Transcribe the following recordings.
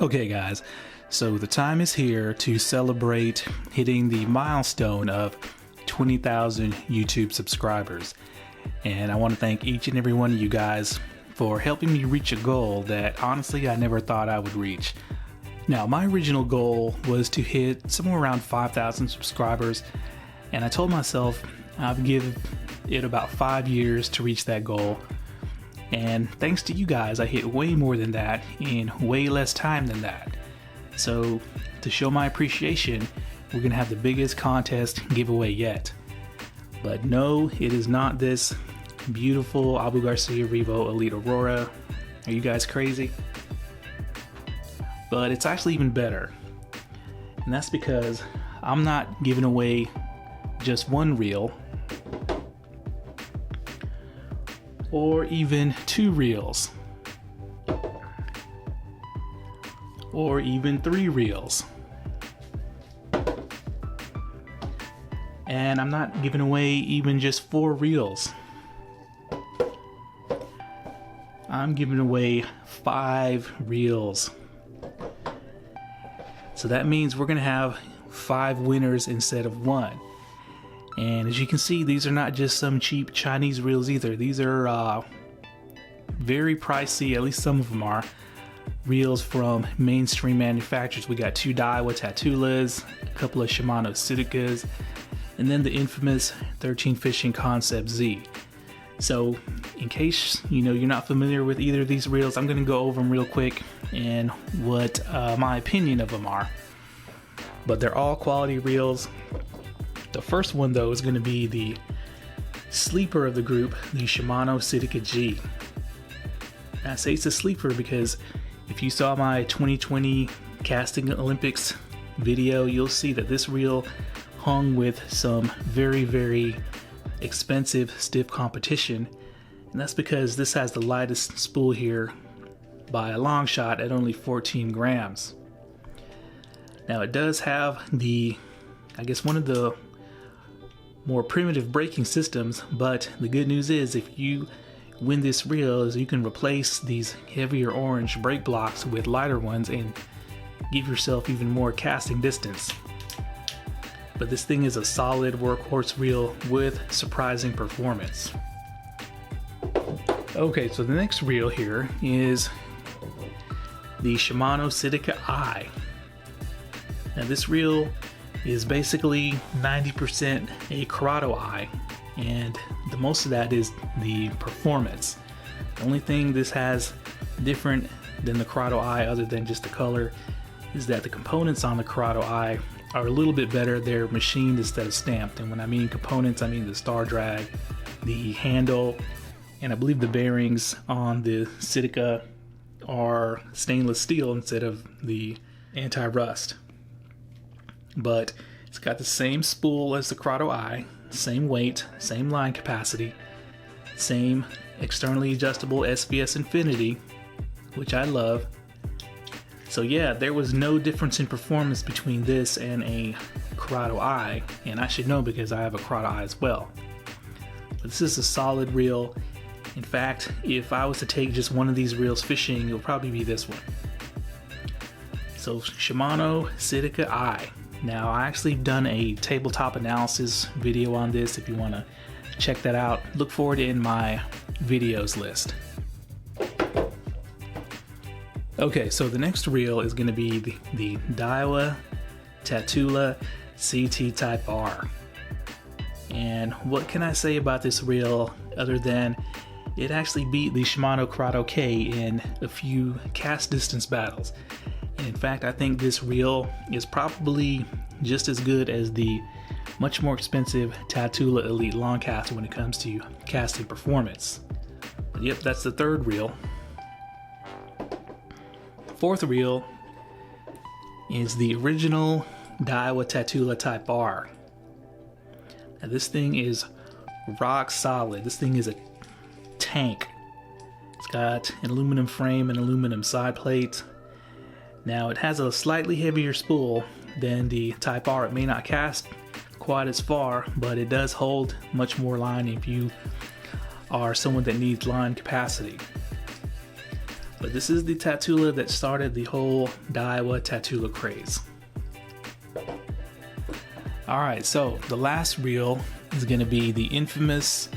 Okay guys, so the time is here to celebrate hitting the milestone of 20,000 YouTube subscribers. And I want to thank each and every one of you guys for helping me reach a goal that honestly I never thought I would reach. Now, my original goal was to hit somewhere around 5,000 subscribers, and I told myself I'd give it about 5 years to reach that goal. And thanks to you guys, I hit way more than that in way less time than that. So to show my appreciation, we're gonna have the biggest contest giveaway yet. But no, it is not this beautiful Abu Garcia Revo Elite Aurora. Are you guys crazy? But it's actually even better. And that's because I'm not giving away just one reel, or even 2 reels, or even 3 reels. And I'm not giving away even just 4 reels. I'm giving away 5 reels. So that means we're gonna have 5 winners instead of 1. And as you can see, these are not just some cheap Chinese reels either. These are very pricey, at least some of them are, reels from mainstream manufacturers. We got 2 DAIWA TATULAs, a couple of SHIMANO CITICAs, and then the infamous 13 Fishing Concept Z. So in case you're not familiar with either of these reels, I'm gonna go over them real quick and what my opinion of them are. But they're all quality reels. The first one though is going to be the sleeper of the group, the Shimano CITICA G. And I say it's a sleeper because if you saw my 2020 casting Olympics video, you'll see that this reel hung with some very, very expensive stiff competition. And that's because this has the lightest spool here by a long shot at only 14 grams. Now it does have the, I guess, one of the more primitive braking systems, but the good news is if you win this reel is you can replace these heavier orange brake blocks with lighter ones and give yourself even more casting distance. But this thing is a solid workhorse reel with surprising performance. Okay, so the next reel here is the Shimano CITICA I. Now this reel is basically 90% a CURADO I, and the most of that is the performance. The only thing this has different than the CURADO I, other than just the color, is that the components on the CURADO I are a little bit better. They're machined instead of stamped, and when I mean components, I mean the star drag, the handle, and I believe the bearings on the CITICA are stainless steel instead of the anti-rust. But it's got the same spool as the CURADO I, same weight, same line capacity, same externally adjustable SVS Infinity, which I love. So yeah, there was no difference in performance between this and a CURADO I, and I should know because I have a CURADO I as well. But this is a solid reel. In fact, if I was to take just one of these reels fishing, it would probably be this one. So Shimano CITICA I. Now, I actually done a tabletop analysis video on this. If you want to check that out, look for it in my videos list. Okay, so the next reel is going to be the DAIWA TATULA CT Type R. And what can I say about this reel other than it actually beat the Shimano CURADO K in a few cast distance battles. And in fact, I think this reel is probably just as good as the much more expensive TATULA Elite Long Caster when it comes to casting performance. But yep, that's the third reel. The fourth reel is the original DAIWA TATULA Type R. Now this thing is rock solid. This thing is a tank. It's got an aluminum frame and aluminum side plate. Now it has a slightly heavier spool than the Type R. It may not cast quite as far, but it does hold much more line if you are someone that needs line capacity. But this is the TATULA that started the whole DAIWA TATULA craze. Alright, so the last reel is going to be the infamous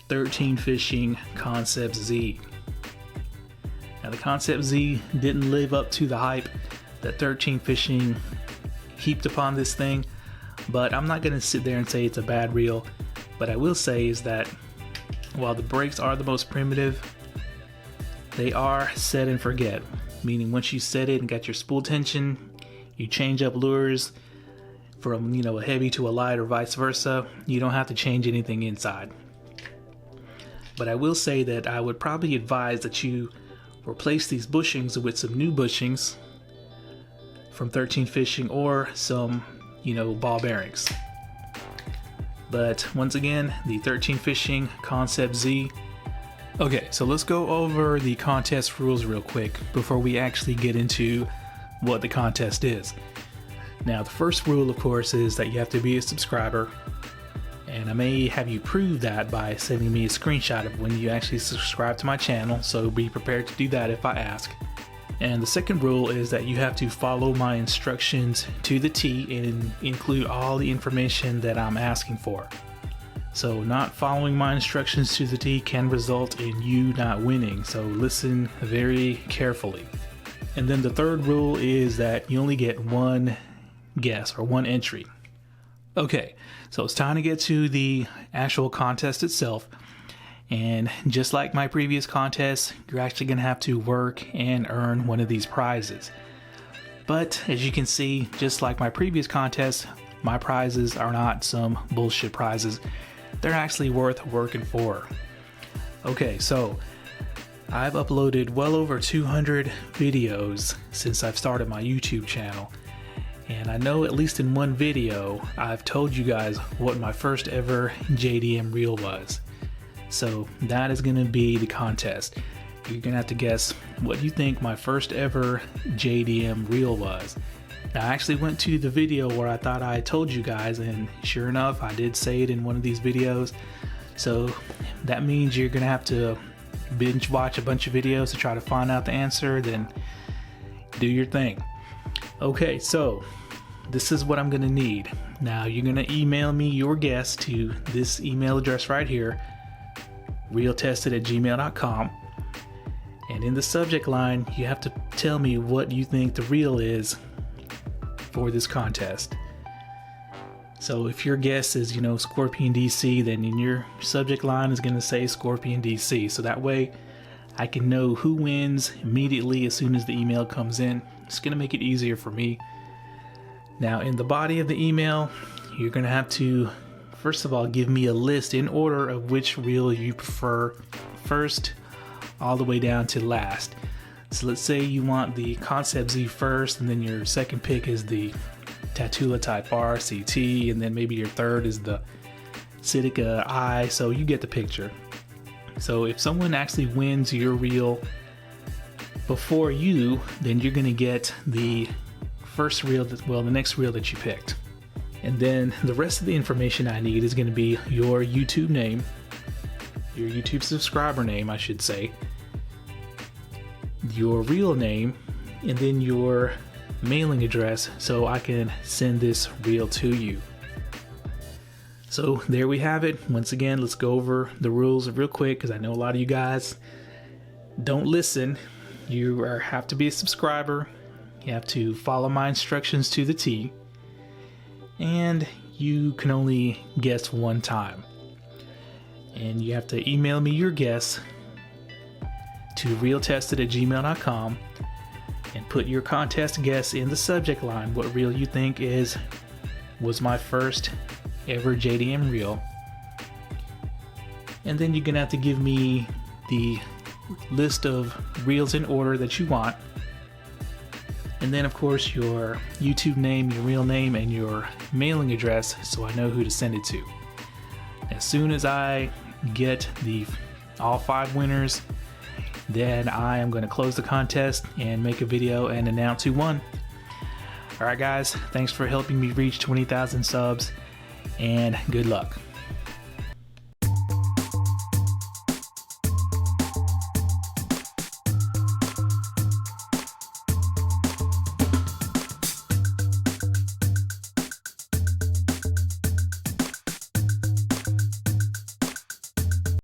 13 Fishing Concept Z. Now the Concept Z didn't live up to the hype that 13 Fishing heaped upon this thing, but I'm not going to sit there and say it's a bad reel. But I will say is that while the brakes are the most primitive, they are set and forget, meaning once you set it and got your spool tension, you change up lures from, you know, a heavy to a light or vice versa, you don't have to change anything inside. But I will say that I would probably advise that you replace these bushings with some new bushings from 13 Fishing or some, you know, ball bearings. But once again, the 13 Fishing Concept Z. Okay, so let's go over the contest rules real quick before we actually get into what the contest is. Now, the first rule, of course, is that you have to be a subscriber, and I may have you prove that by sending me a screenshot of when you actually subscribe to my channel, so be prepared to do that if I ask. And the second rule is that you have to follow my instructions to the T and include all the information that I'm asking for. So not following my instructions to the T can result in you not winning, so listen very carefully. And then the third rule is that you only get one guess or one entry. Okay, so it's time to get to the actual contest itself. And just like my previous contest, you're actually going to have to work and earn one of these prizes. But as you can see, just like my previous contest, my prizes are not some bullshit prizes. They're actually worth working for. Okay, so I've uploaded well over 200 videos since I've started my YouTube channel. And I know at least in one video, I've told you guys what my first ever JDM reel was. So that is going to be the contest. You're going to have to guess what you think my first ever JDM reel was. Now, I actually went to the video where I thought I told you guys, and sure enough, I did say it in one of these videos. So that means you're going to have to binge watch a bunch of videos to try to find out the answer, then do your thing. Okay, so this is what I'm going to need. Now, you're going to email me your guess to this email address right here, realtested@gmail.com. And in the subject line, you have to tell me what you think the reel is for this contest. So if your guess is, you know, Scorpion DC, then in your subject line is going to say Scorpion DC. So that way I can know who wins immediately as soon as the email comes in. It's going to make it easier for me. Now, in the body of the email, you're going to have to, first of all, give me a list in order of which reel you prefer first all the way down to last. So let's say you want the Concept Z first, and then your second pick is the TATULA Type R CT, and then maybe your third is the CITICA I, so you get the picture. So if someone actually wins your reel before you, then you're gonna get the first reel, the next reel that you picked. And then the rest of the information I need is gonna be your YouTube name, your YouTube subscriber name, I should say, your real name, and then your mailing address so I can send this reel to you. So there we have it. Once again, let's go over the rules real quick because I know a lot of you guys don't listen. You have to be a subscriber, you have to follow my instructions to the T, and you can only guess one time. And you have to email me your guess to realtested@gmail.com and put your contest guess in the subject line, what reel you think was my first ever JDM reel. And then you're gonna have to give me the list of reels in order that you want. And then of course your YouTube name, your real name, and your mailing address so I know who to send it to. As soon as I get all 5 winners, then I am going to close the contest and make a video and announce who won. Alright guys, thanks for helping me reach 20,000 subs, and good luck.